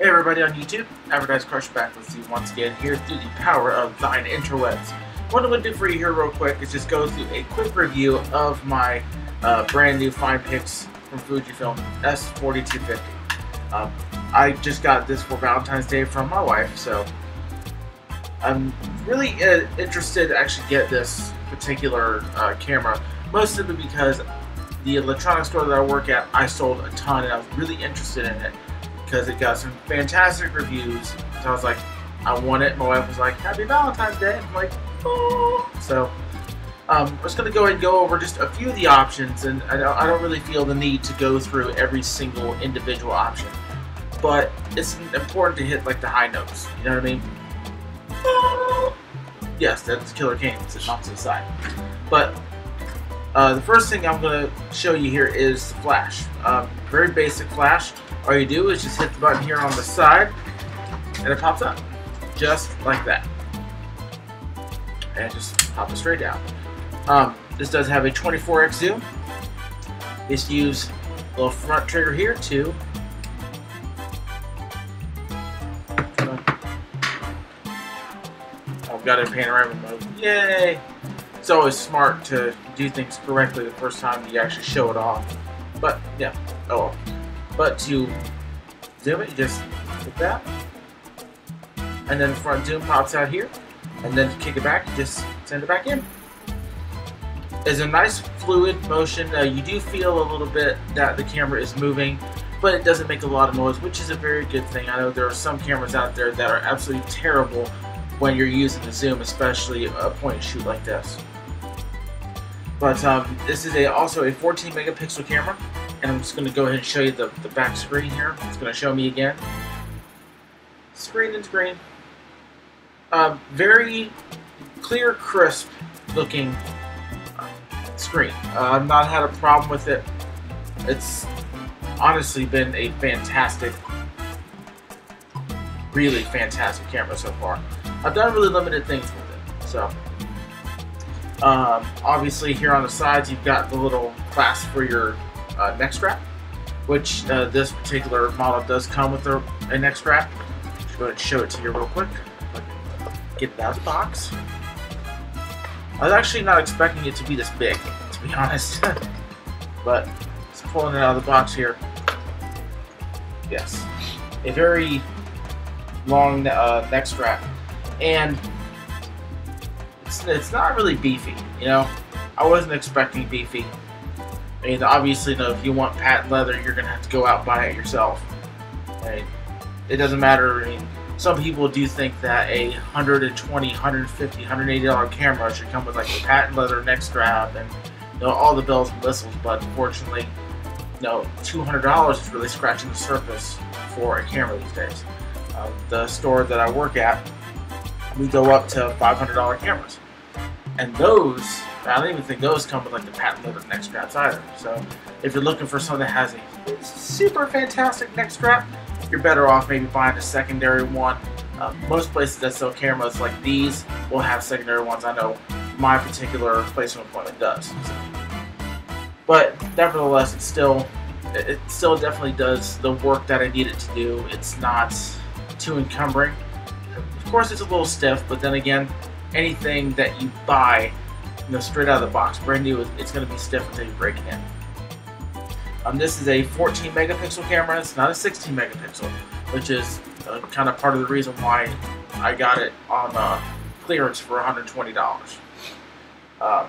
Hey everybody on YouTube, Advertise Crush back with you once again here through the power of thine interwebs. What I'm going to do for you here real quick is just go through a quick review of my brand new Finepix from Fujufilm S4250. I just got this for Valentine's Day from my wife, so I'm really interested to actually get this particular camera, most simply because the electronics store that I work at, I sold a ton and I was really interested in it because it got some fantastic reviews. So I was like, I want it. My wife was like, Happy Valentine's Day. I'm like, oh. So I'm just going to go ahead and go over just a few of the options, and I don't really feel the need to go through every single individual option. But it's important to hit like the high notes, you know what I mean? Yes, that's TheKillerCain sitting off to the side. But the first thing I'm going to show you here is the flash. Very basic flash. All you do is just hit the button here on the side, and it pops up, just like that. And just pop it straight down. This does have a 24x zoom. Just use a little front trigger here to I've got it in panoramic mode. Yay! It's always smart to do things correctly the first time you actually show it off. But yeah, oh well. But to zoom it, you just hit that, and then the front zoom pops out here, and then to kick it back, you just send it back in. It's a nice fluid motion. You do feel a little bit that the camera is moving, but it doesn't make a lot of noise, which is a very good thing. I know there are some cameras out there that are absolutely terrible when you're using the zoom, especially a point and shoot like this. But this is also a 14 megapixel camera, and I'm just going to go ahead and show you the back screen here. It's going to show me again. Screen and screen. Very clear, crisp looking screen. I've not had a problem with it. It's honestly been a fantastic, really fantastic camera so far. I've done really limited things with it. So obviously here on the sides you've got the little clasp for your neck strap, which this particular model does come with a neck strap. Just go ahead and show it to you real quick. Get it out of the box. I was actually not expecting it to be this big, to be honest. But just pulling it out of the box here. Yes, a very long neck strap, and it's not really beefy. You know, I wasn't expecting beefy. I mean, obviously, if you want patent leather, you're gonna have to go out and buy it yourself. I mean, it doesn't matter. I mean, some people do think that a $120, $150, $180 camera should come with like a patent leather neck strap and all the bells and whistles. But unfortunately, $200 is really scratching the surface for a camera these days. The store that I work at, we go up to $500 cameras, and those, I don't even think those come with like the patent leather neck straps either. So if you're looking for something that has a super fantastic neck strap, you're better off maybe buying a secondary one. Most places that sell cameras like these will have secondary ones. I know my particular place of employment does. So. But nevertheless, it still definitely does the work that I need it to do. It's not too encumbering. Of course, it's a little stiff, but then again, anything that you buy, straight out of the box, brand new, it's going to be stiff until you break it in. This is a 14 megapixel camera. It's not a 16 megapixel, which is kind of part of the reason why I got it on clearance for $120. I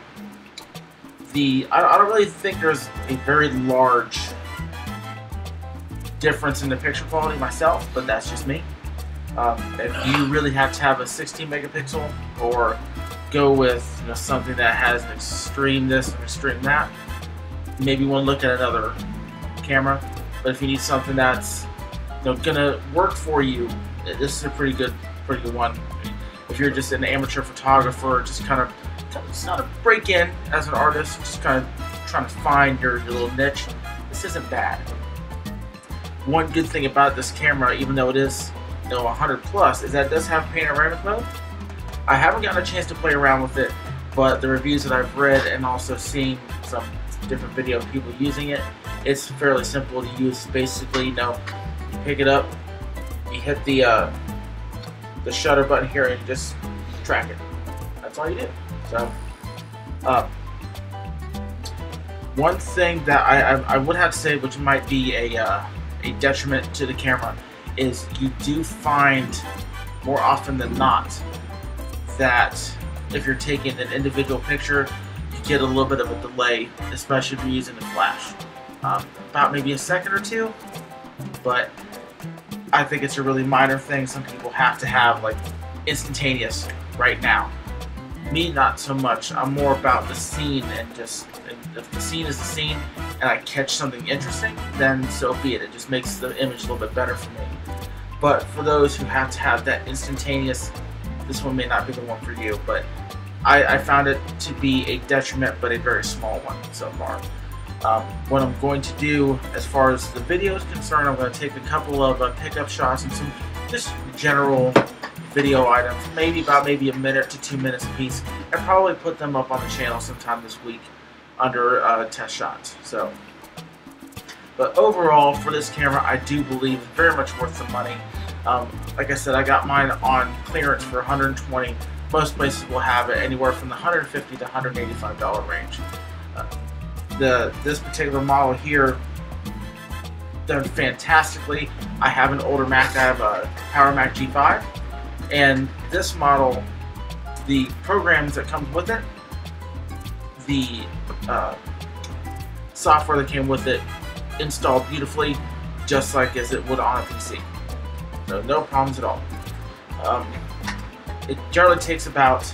don't really think there's a very large difference in the picture quality myself, but that's just me. If you really have to have a 16 megapixel or go with something that has an extreme this and extreme that, maybe you want to look at another camera. But if you need something that's gonna work for you, this is a pretty good one. If you're just an amateur photographer, just kind of not a break in as an artist, just kind of trying to find your little niche, this isn't bad. One good thing about this camera, even though it is 100 plus, is that it does have panoramic mode. I haven't gotten a chance to play around with it, but the reviews that I've read and also seen some different video of people using it, it's fairly simple to use. Basically, you pick it up, You hit the shutter button here and you just track it. That's all you do. So, one thing that I would have to say, which might be a detriment to the camera, is you do find more often than not that if you're taking an individual picture, you get a little bit of a delay, especially if you're using the flash. About maybe a second or two, but I think it's a really minor thing. Some people have to have like instantaneous right now. Me, not so much. I'm more about the scene, and just if the scene is the scene and I catch something interesting, then so be it. It just makes the image a little bit better for me. But for those who have to have that instantaneous, this one may not be the one for you, but I found it to be a detriment, but a very small one so far. What I'm going to do as far as the video is concerned, I'm going to take a couple of pickup shots and some just general video items, maybe a minute to 2 minutes a piece, and probably put them up on the channel sometime this week under test shots. So, but overall for this camera, I do believe it's very much worth the money. Like I said, I got mine on clearance for $120. Most places will have it anywhere from the $150 to $185 range. This particular model here done fantastically. I have an older Mac. I have a Power Mac G5, and this model, the programs that comes with it, the software that came with it, installed beautifully, just like as it would on a PC. So no problems at all. It generally takes about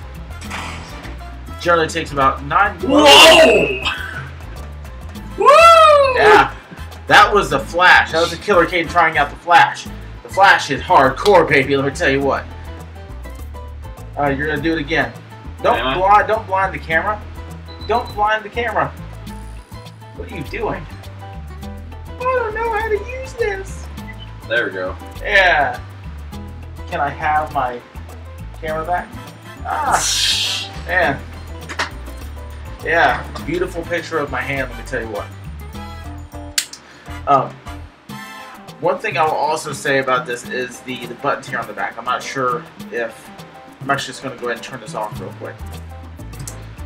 9. Whoa! Woo! Yeah, that was the Flash. That was the TheKillerCain trying out the Flash. The Flash is hardcore, baby. Let me tell you what. You're gonna do it again. Don't blind the camera. Don't blind the camera. What are you doing? I don't know how to use this. There we go. Yeah. Can I have my camera back? Ah, man. Yeah, beautiful picture of my hand, let me tell you what. One thing I will also say about this is the buttons here on the back. I'm not sure if... I'm actually just going to go ahead and turn this off real quick.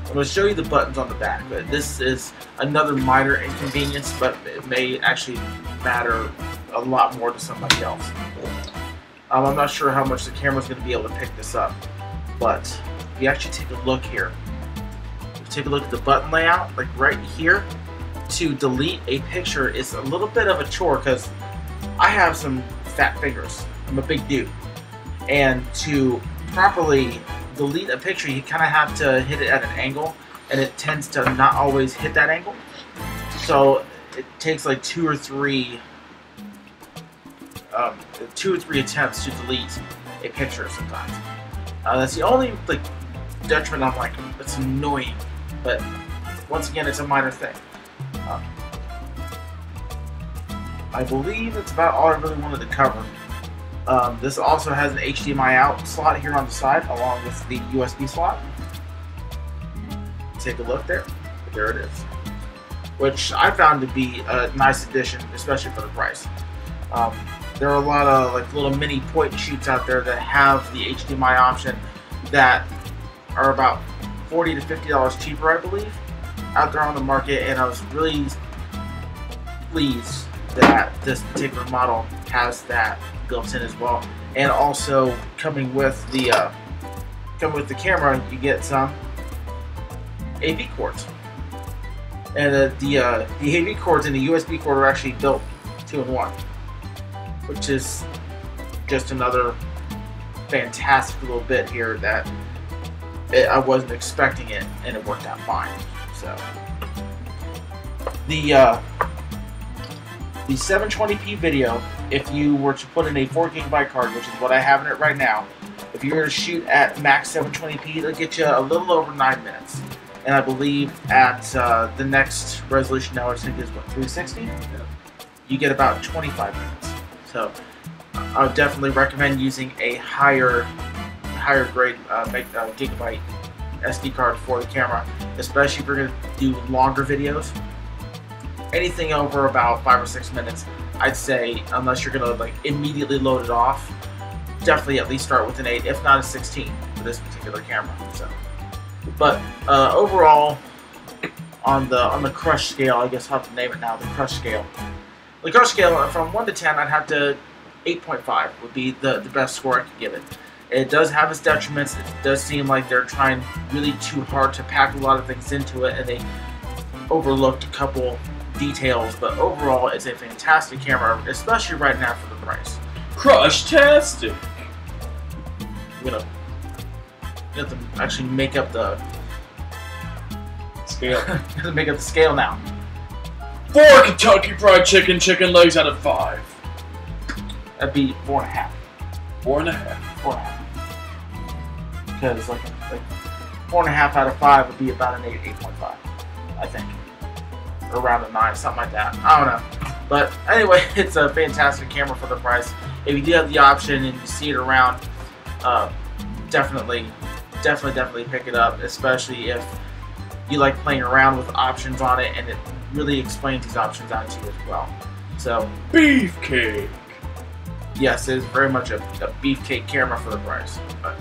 I'm going to show you the buttons on the back. But this is another minor inconvenience, but it may actually matter a lot more to somebody else. I'm not sure how much the camera's going to be able to pick this up, but if you actually take a look here, take a look at the button layout, like right here, to delete a picture is a little bit of a chore because I have some fat fingers. I'm a big dude, and to properly delete a picture, you kind of have to hit it at an angle, and it tends to not always hit that angle. So it takes like two or three attempts to delete a picture sometimes. That's the only like detriment. I'm like, it's annoying, but once again, it's a minor thing. I believe that's about all I really wanted to cover. This also has an HDMI out slot here on the side, along with the USB slot. Take a look there. There it is. Which I found to be a nice addition, especially for the price. There are a lot of like little mini point and shoots out there that have the HDMI option that are about $40 to $50 cheaper, I believe, out there on the market, and I was really pleased that this particular model has that built in as well. And also coming with the camera, you get some AV cords, and the AV cords and the USB cord are actually built 2-in-1, which is just another fantastic little bit here that I wasn't expecting it, and it worked out fine. So the 720p video, if you were to put in a 4 GB card, which is what I have in it right now, if you were to shoot at max 720p, it'll get you a little over 9 minutes. And I believe at the next resolution now, I think is what, 360? Yeah. You get about 25 minutes. So I would definitely recommend using a higher grade gigabyte SD card for the camera, especially if you're going to do longer videos. anything over about 5 or 6 minutes, I'd say, unless you're gonna like immediately load it off, definitely at least start with an 8, if not a 16 for this particular camera. So, but overall, on the crush scale, I guess I'll have to name it now, the crush scale. The crush scale from 1 to 10, I'd have to 8.5 would be the best score I could give it. It does have its detriments. It does seem like they're trying really too hard to pack a lot of things into it, and they overlooked a couple details. But overall, it's a fantastic camera, especially right now for the price. Crush-tastic! You have to actually make up the Scale. you have to make up the scale now. 4 Kentucky Fried Chicken legs out of 5. That'd be 4.5. 4.5. 4.5. Because like 4.5 out of 5 would be about an 8, 8.5, I think, or around a 9, something like that. I don't know. But anyway, it's a fantastic camera for the price. If you do have the option and you see it around, definitely pick it up, especially if you like playing around with options on it, and it really explains these options out to you as well. So, Beefcake! Yes, it is very much a beefcake camera for the price. But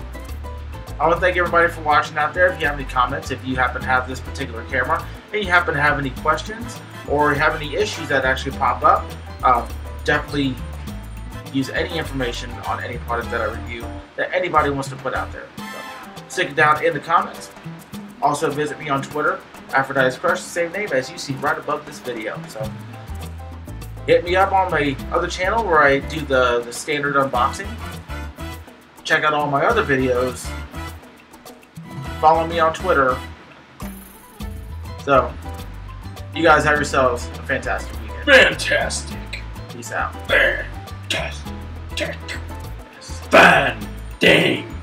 I want to thank everybody for watching out there. If you have any comments, if you happen to have this particular camera, and you happen to have any questions, or you have any issues that actually pop up, definitely use any information on any product that I review that anybody wants to put out there. So, stick it down in the comments. Also visit me on Twitter, Aphrodite's Crush, the same name as you see right above this video. So hit me up on my other channel where I do the standard unboxing. Check out all my other videos. Follow me on Twitter. So, you guys have yourselves a fantastic weekend. Fantastic! Peace out. Fantastic! Fan dang!